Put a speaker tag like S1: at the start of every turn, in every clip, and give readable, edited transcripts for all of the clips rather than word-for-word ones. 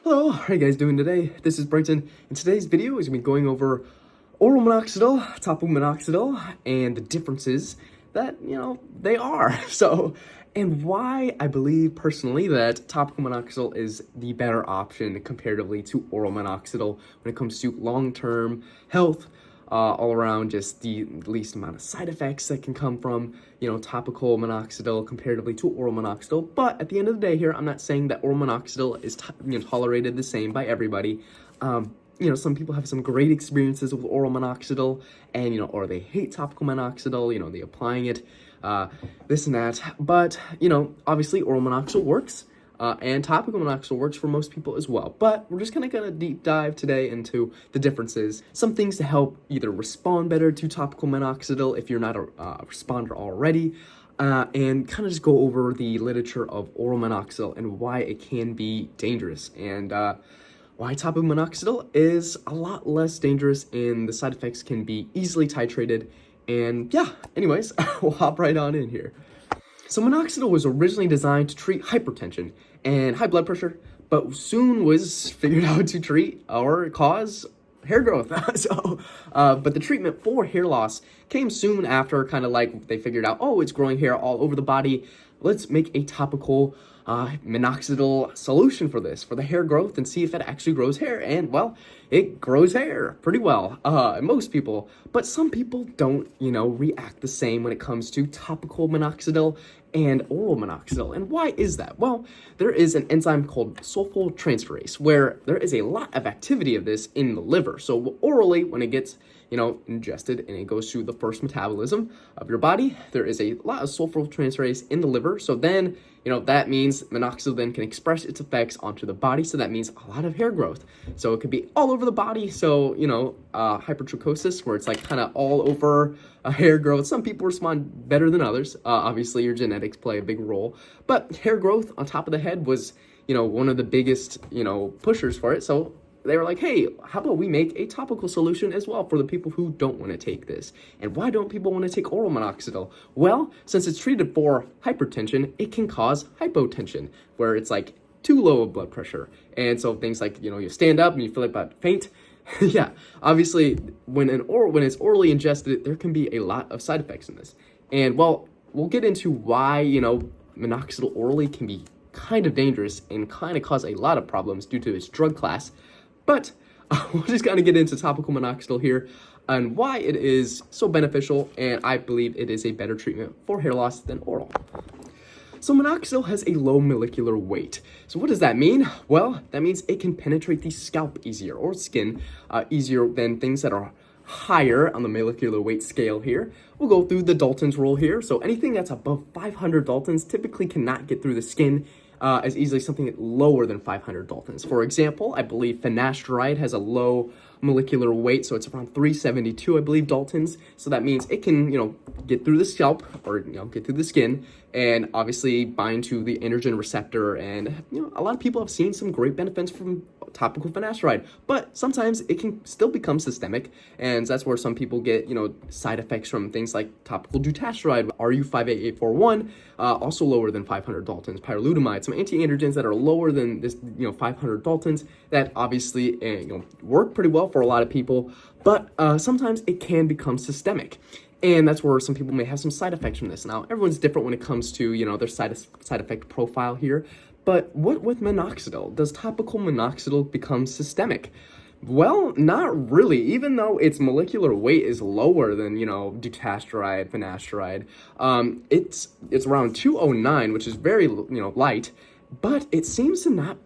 S1: Hello, how are you guys doing today? This is Bryton, and today's video is going to be going over oral minoxidil, topical minoxidil, and the differences that, they are. And why I believe personally that topical minoxidil is the better option comparatively to oral minoxidil when it comes to long-term health, all around just the least amount of side effects that can come from, topical minoxidil comparatively to oral minoxidil. But at the end of the day here, I'm not saying that oral minoxidil is tolerated the same by everybody. Some people have some great experiences with oral minoxidil and, or they hate topical minoxidil, they applying it, this and that. But, obviously oral minoxidil works. And topical minoxidil works for most people as well. But we're just gonna deep dive today into the differences, some things to help either respond better to topical minoxidil if you're not a responder already, and kind of just go over the literature of oral minoxidil and why it can be dangerous, and why topical minoxidil is a lot less dangerous and the side effects can be easily titrated. And yeah, anyways, we'll hop right on in here. So minoxidil was originally designed to treat hypertension and high blood pressure, but soon was figured out to treat or cause hair growth. But the treatment for hair loss came soon after, kind of like they figured out, oh, it's growing hair all over the body. Let's make a topical minoxidil solution for this, for the hair growth, and see if it actually grows hair. And well, it grows hair pretty well, most people, but some people don't, react the same when it comes to topical minoxidil and oral minoxidil. And why is that? Well, there is an enzyme called sulfosyltransferase where there is a lot of activity of this in the liver. So orally, when it gets ingested and it goes through the first metabolism of your body, there is a lot of sulfosyltransferase in the liver. So then, that means minoxidil then can express its effects onto the body. So that means a lot of hair growth. So it could be all over the body. So, hypertrichosis, where it's like kind of all over hair growth. Some people respond better than others. Obviously, your genetics play a big role. But hair growth on top of the head was, one of the biggest, pushers for it. So they were like, hey, how about we make a topical solution as well for the people who don't want to take this? And why don't people want to take oral minoxidil? Well, since it's treated for hypertension, it can cause hypotension, where it's like too low of blood pressure. And so things like, you stand up and you feel like about faint. Yeah, obviously, when it's orally ingested, there can be a lot of side effects in this. And well, we'll get into why, minoxidil orally can be kind of dangerous and kind of cause a lot of problems due to its drug class. But we're just going to get into topical minoxidil here and why it is so beneficial, and I believe it is a better treatment for hair loss than oral. So minoxidil has a low molecular weight. So what does that mean? Well, that means it can penetrate the scalp easier, or skin easier than things that are higher on the molecular weight scale here. We'll go through the Dalton's rule here. So anything that's above 500 Daltons typically cannot get through the skin as easily as something lower than 500 Daltons. For example, I believe finasteride has a low molecular weight, so it's around 372, I believe, Daltons. So that means it can, get through the scalp or, get through the skin and obviously bind to the androgen receptor. And, a lot of people have seen some great benefits from topical finasteride, but sometimes it can still become systemic. And that's where some people get, side effects from things like topical dutasteride, RU58841, also lower than 500 Daltons, pyrolutamide, some anti-androgens that are lower than this, 500 Daltons that obviously, work pretty well for a lot of people, but sometimes it can become systemic. And that's where some people may have some side effects from this. Now, everyone's different when it comes to, their side effect profile here. But what with minoxidil? Does topical minoxidil become systemic? Well, not really. Even though its molecular weight is lower than, dutasteride, finasteride, it's around 209, which is very, light, but it seems to not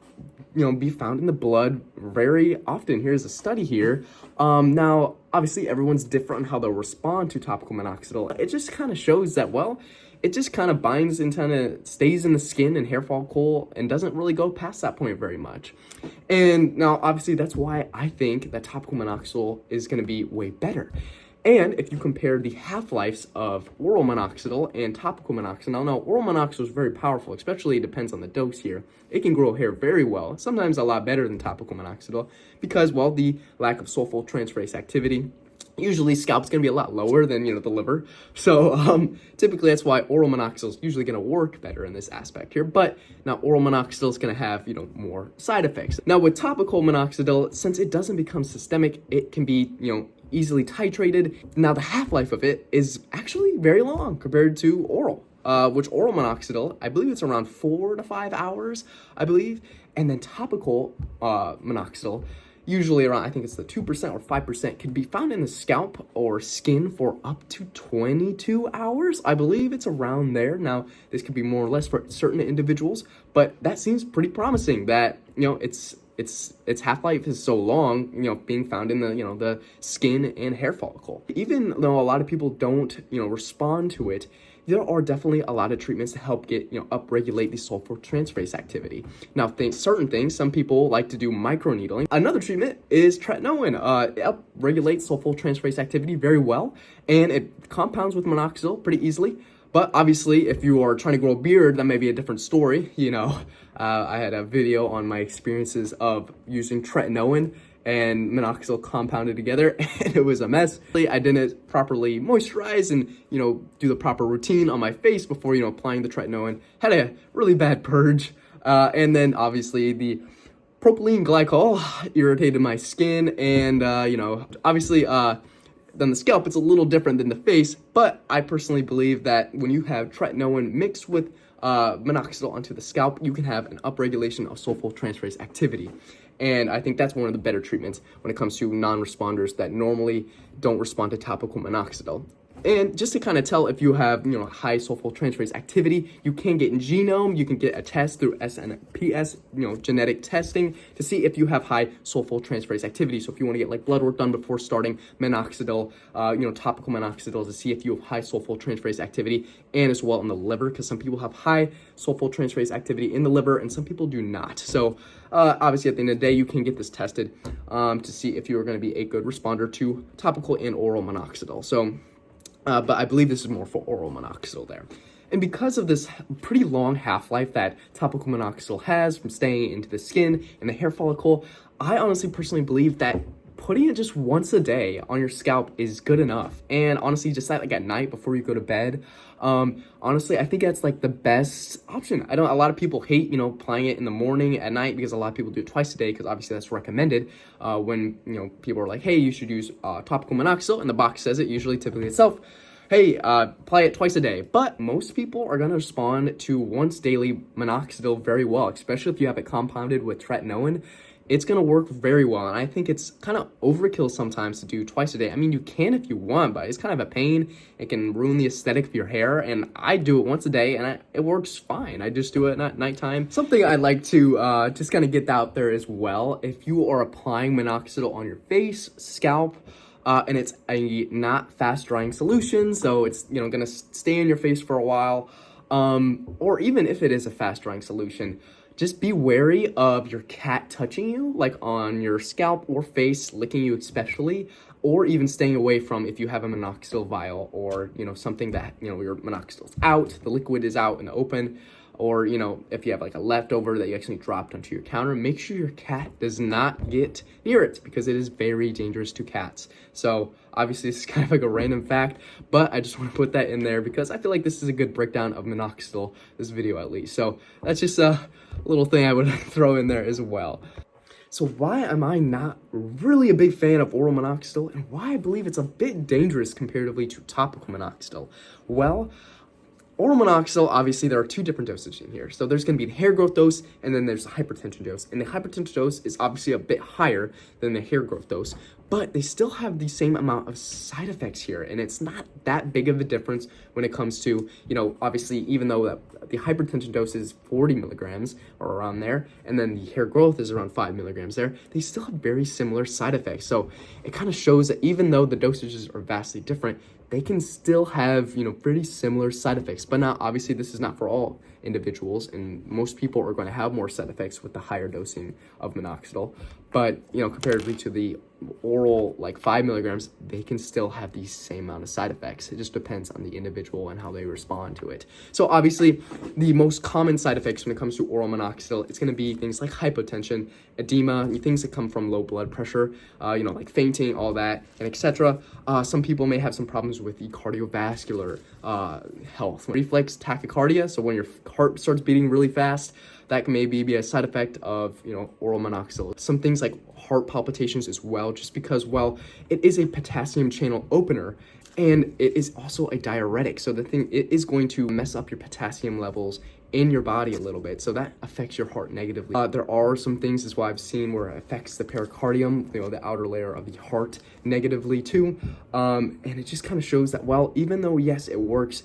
S1: be found in the blood very often. Here's a study here. Now, obviously, everyone's different on how they'll respond to topical minoxidil. It just kind of shows that, well, it just kind of binds and kind of stays in the skin and hair follicle and doesn't really go past that point very much. And now, obviously, that's why I think that topical minoxidil is going to be way better. And if you compare the half-lives of oral minoxidil and topical minoxidil, now oral minoxidil is very powerful, especially it depends on the dose here. It can grow hair very well, sometimes a lot better than topical minoxidil because, well, the lack of sulfosyltransferase activity. Usually scalp's gonna be a lot lower than, the liver. So typically that's why oral minoxidil is usually gonna work better in this aspect here. But now oral minoxidil is gonna have, more side effects. Now with topical minoxidil, since it doesn't become systemic, it can be, easily titrated. Now the half-life of it is actually very long compared to oral. Which oral minoxidil, I believe it's around 4 to 5 hours, I believe. And then topical minoxidil, usually around, I think it's the 2% or 5%, can be found in the scalp or skin for up to 22 hours. I believe it's around there. Now, this could be more or less for certain individuals, but that seems pretty promising that, its half-life is so long, being found in the, the skin and hair follicle. Even though a lot of people don't, respond to it, there are definitely a lot of treatments to help get, upregulate the sulfotransferase activity. Now, certain things, some people like to do microneedling. Another treatment is tretinoin. It upregulates sulfotransferase activity very well, and it compounds with minoxidil pretty easily. But obviously, if you are trying to grow a beard, that may be a different story. I had a video on my experiences of using tretinoin and minoxidil compounded together, and it was a mess. I didn't properly moisturize and, do the proper routine on my face before, applying the tretinoin. Had a really bad purge. And then obviously the propylene glycol irritated my skin, and, obviously, than the scalp, it's a little different than the face, but I personally believe that when you have tretinoin mixed with minoxidil onto the scalp, you can have an upregulation of sulfotransferase activity. And I think that's one of the better treatments when it comes to non-responders that normally don't respond to topical minoxidil. And just to kind of tell if you have, high sulfotransferase activity, you can get in genome, you can get a test through SNPS, genetic testing to see if you have high sulfotransferase activity. So if you want to get like blood work done before starting minoxidil, topical minoxidil to see if you have high sulfotransferase activity, and as well in the liver, because some people have high sulfotransferase activity in the liver and some people do not. So obviously at the end of the day, you can get this tested to see if you are going to be a good responder to topical and oral minoxidil. So but I believe this is more for oral minoxidil there. And because of this pretty long half-life that topical minoxidil has from staying into the skin and the hair follicle, I honestly personally believe that putting it just once a day on your scalp is good enough. And honestly, just like at night before you go to bed, honestly, I think that's like the best option. A lot of people hate, applying it in the morning, at night, because a lot of people do it twice a day, because obviously that's recommended when, people are like, hey, you should use topical minoxidil, and the box says it, typically itself, hey, apply it twice a day. But most people are going to respond to once daily minoxidil very well, especially if you have it compounded with tretinoin. It's going to work very well, and I think it's kind of overkill sometimes to do twice a day. I mean, you can if you want, but it's kind of a pain. It can ruin the aesthetic of your hair, and I do it once a day, and it works fine. I just do it at nighttime. Something I'd like to just kind of get out there as well, if you are applying minoxidil on your face, scalp, and it's a not fast-drying solution, so it's, going to stay in your face for a while, or even if it is a fast-drying solution, just be wary of your cat touching you, like on your scalp or face, licking you especially, or even staying away from if you have a minoxidil vial or, something that, your minoxidil's out, the liquid is out in the open, or, if you have like a leftover that you actually dropped onto your counter, make sure your cat does not get near it, because it is very dangerous to cats. So obviously this is kind of like a random fact, but I just want to put that in there because I feel like this is a good breakdown of minoxidil, this video at least. So that's just a little thing I would throw in there as well. So why am I not really a big fan of oral minoxidil, and why I believe it's a bit dangerous comparatively to topical minoxidil? Well, oral minoxidil, obviously, there are two different dosages in here. So there's going to be a hair growth dose, and then there's a hypertension dose. And the hypertension dose is obviously a bit higher than the hair growth dose, but they still have the same amount of side effects here. And it's not that big of a difference when it comes to, obviously, even though the hypertension dose is 40 milligrams or around there, and then the hair growth is around 5 milligrams there, they still have very similar side effects. So it kind of shows that even though the dosages are vastly different, they can still have, pretty similar side effects. But now, obviously, this is not for all individuals, and most people are going to have more side effects with the higher dosing of minoxidil. But, you know, comparatively to the oral, like 5 milligrams, they can still have the same amount of side effects. It just depends on the individual and how they respond to it. So obviously, the most common side effects when it comes to oral minoxidil, it's going to be things like hypotension, edema, things that come from low blood pressure, you know, like fainting, all that, and etc. Some people may have some problems with the cardiovascular health. Reflex tachycardia, so when your heart starts beating really fast, that can maybe be a side effect of, you know, oral minoxidil. Some things like heart palpitations as well, just because, well, it is a potassium channel opener, and it is also a diuretic. So it is going to mess up your potassium levels in your body a little bit, so that affects your heart negatively. There are some things as well I've seen where it affects the pericardium, you know, the outer layer of the heart, negatively too. And it just kind of shows that, well, even though yes, it works,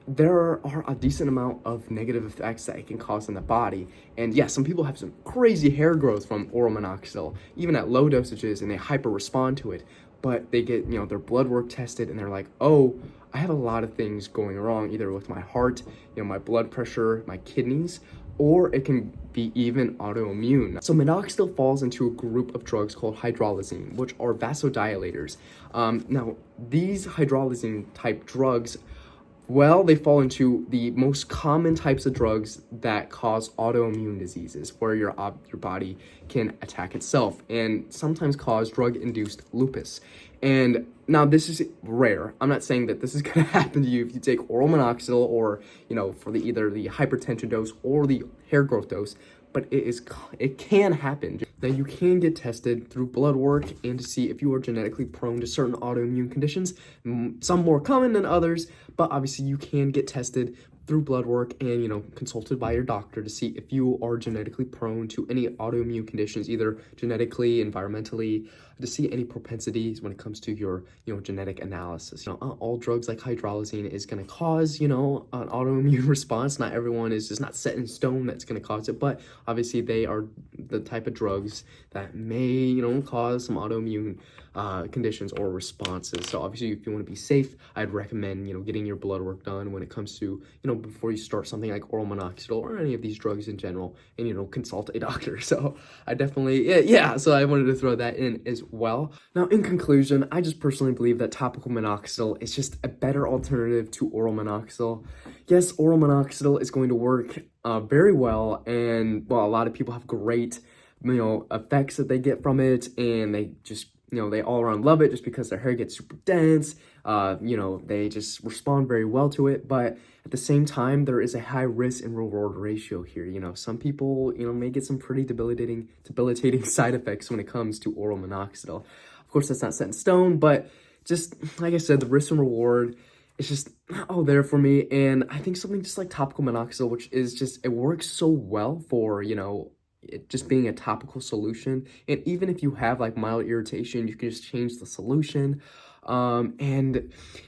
S1: there are a decent amount of negative effects that it can cause in the body. And yeah, some people have some crazy hair growth from oral minoxidil, even at low dosages, and they hyper respond to it. But they get, you know, their blood work tested, and they're like, oh, I have a lot of things going wrong, either with my heart, you know, my blood pressure, my kidneys, or it can be even autoimmune. So minoxidil falls into a group of drugs called hydralazine, which are vasodilators. Now, these hydralazine type drugs, well, they fall into the most common types of drugs that cause autoimmune diseases, where your body can attack itself and sometimes cause drug-induced lupus. And now this is rare. I'm not saying that this is going to happen to you if you take oral minoxidil, or, you know, for either the hypertension dose or the hair growth dose, but it can happen. Now, you can get tested through blood work and to see if you are genetically prone to certain autoimmune conditions, some more common than others, but obviously you can get tested through blood work and, you know, consulted by your doctor to see if you are genetically prone to any autoimmune conditions, either genetically, environmentally, to see any propensities when it comes to your, you know, genetic analysis. You know, not all drugs like hydralazine is going to cause, you know, an autoimmune response. Not everyone is just not set in stone that's going to cause it, but obviously they are the type of drugs that may, you know, cause some autoimmune conditions or responses. So obviously, if you want to be safe, I'd recommend, you know, getting your blood work done when it comes to, you know, before you start something like oral minoxidil or any of these drugs in general, and, you know, consult a doctor. So I definitely, yeah, so I wanted to throw that in as well. Now, in conclusion, I just personally believe that topical minoxidil is just a better alternative to oral minoxidil. Yes, oral minoxidil is going to work very well, and, well, a lot of people have great, you know, effects that they get from it, and they just, you know, they all around love it just because their hair gets super dense. You know, they just respond very well to it. But at the same time, there is a high risk and reward ratio here. You know, some people, you know, may get some pretty debilitating side effects when it comes to oral minoxidil. Of course, that's not set in stone, but just like I said, the risk and reward is just not all there for me. And I think something just like topical minoxidil, which is just, it works so well for, you know, it just being a topical solution. And even if you have like mild irritation, you can just change the solution. And,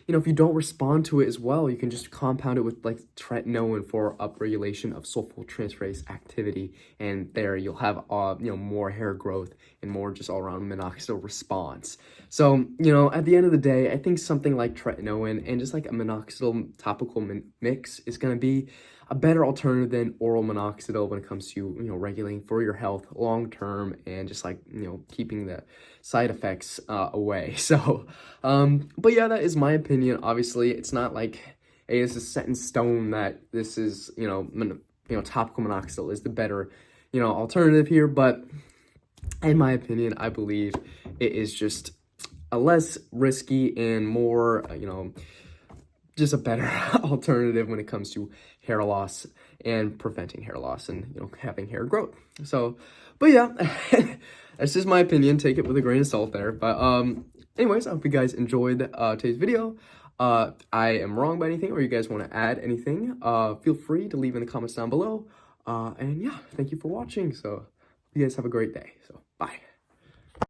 S1: you know, if you don't respond to it as well, you can just compound it with like tretinoin for upregulation of sulfosyltransferase activity. And there you'll have, you know, more hair growth and more just all around minoxidil response. So, you know, at the end of the day, I think something like tretinoin and just like a minoxidil topical mix is going to be a better alternative than oral minoxidil when it comes to, you know, regulating for your health long term and just like, you know, keeping the side effects away. So, but yeah, that is my opinion. Obviously, it's not like, hey, this is set in stone that this is, you know, topical minoxidil is the better, you know, alternative here. But in my opinion, I believe it is just a less risky and more, you know, just a better alternative when it comes to hair loss and preventing hair loss and, you know, having hair growth. So, but yeah, that's just my opinion. Take it with a grain of salt there. But anyways, I hope you guys enjoyed today's video. I am wrong by anything, or you guys want to add anything, feel free to leave in the comments down below. And yeah, thank you for watching. So you guys have a great day. So bye.